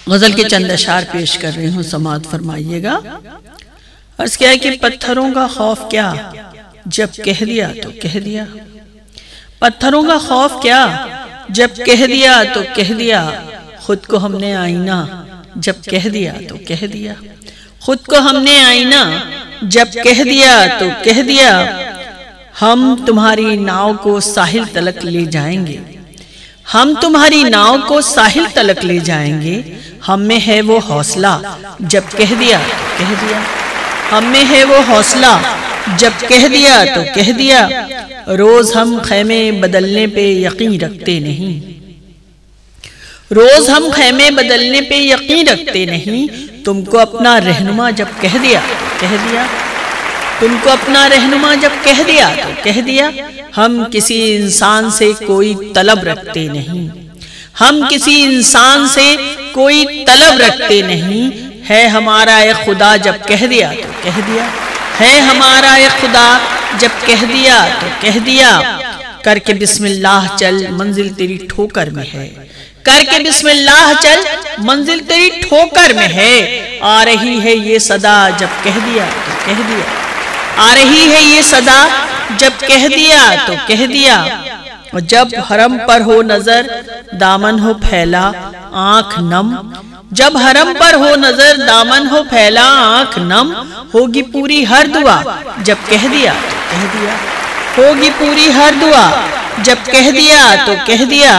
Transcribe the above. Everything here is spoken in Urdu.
غزل کے چند اشعار پیش کر رہی ہوں، سماعت فرمائیے گا۔ عرض کیا ہے کہ پتھروں کا خوف کیا جب کہہ دیا تو کہہ دیا، پتھروں کا خوف کیا جب کہہ دیا تو کہہ دیا، خود کو ہم نے آئینہ جب کہہ دیا تو کہہ دیا، خود کو ہم نے آئینہ جب کہہ دیا تو کہہ دیا، ہم تمہاری ناؤ کو ساحل تلک لے جائیں گے، ہم تمہاری ناؤ کو ساحل تلک لے جائیں گے، ہم میں ہے وہ حوصلہ جب کہہ دیا تو کہہ دیا، ہم میں ہے وہ حوصلہ جب کہہ دیا تو کہہ دیا، روز ہم خیمے بدلنے پہ یقین رکھتے نہیں، روز ہم خیمے بدلنے پہ یقین رکھتے نہیں، تم کو اپنا رہنما جب کہہ دیا تو کہہ دیا، تم کو اپنا رہنما جب کہہ دیا تو کہہ دیا، ہم کسی انسان سے کوئی طلب رکھتے نہیں، ہم کسی انسان سے کوئی طلب رکھتے نہیں، ہے ہمارا اے خدا جب کہہ دیا تو کہہ دیا، ہے ہمارا اے خدا جب کہہ دیا تو کہہ دیا، کر کے بسم اللہ چل منزل تیری ٹھوکر میں ہے، کر کے بسم اللہ چل منزل تیری ٹھوکر میں ہے، آ رہی ہے یہ صدا جب کہہ دیا تو کہہ دیا، آ رہی ہے یہ صدا جب کہہ دیا تو کہہ دیا، اور جب حرم پر ہو نظر دامن ہو پھیلا آنکھ نم، جب حرم پر ہو نظر دامن ہو پھیلا آنکھ نم، ہوگی پوری ہر دعا جب کہہ دیا تو کہہ دیا، ہوگی پوری ہر دعا جب کہہ دیا تو کہہ دیا،